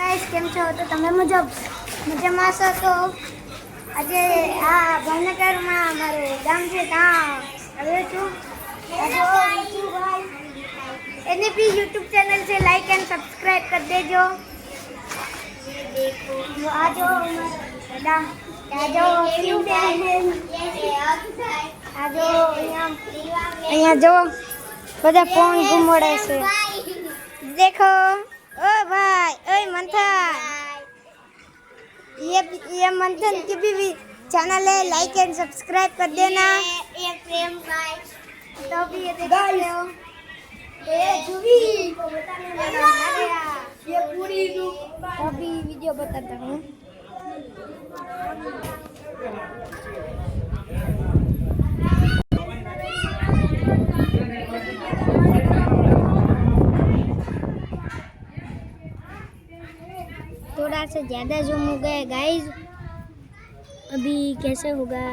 Guys केम छो तो तमे मजामां छो तो આજે આ ભાવનગરમાં અમારું ગામ છે ત્યાં આવ્યો છું ભાઈ એને भी यूट्यूब चैनल से लाइक एंड सब्सक्राइब कर देजो। देखो आ जाओ दादा आ जाओ आ जाओ અહીંયા જો બધા ફોન ઘુમાડે છે देखो ओ भाई ओए मंथन ये मंथन की भी चैनल है लाइक एंड सब्सक्राइब कर देना। ये प्रेम भाई तो भी ये देख लो ये जुवी को बताने वाला गया ये पूरी अभी वीडियो बताता हूँ। थोड़ा सा ज़्यादा जूम हो गया गाइस, अभी कैसे होगा।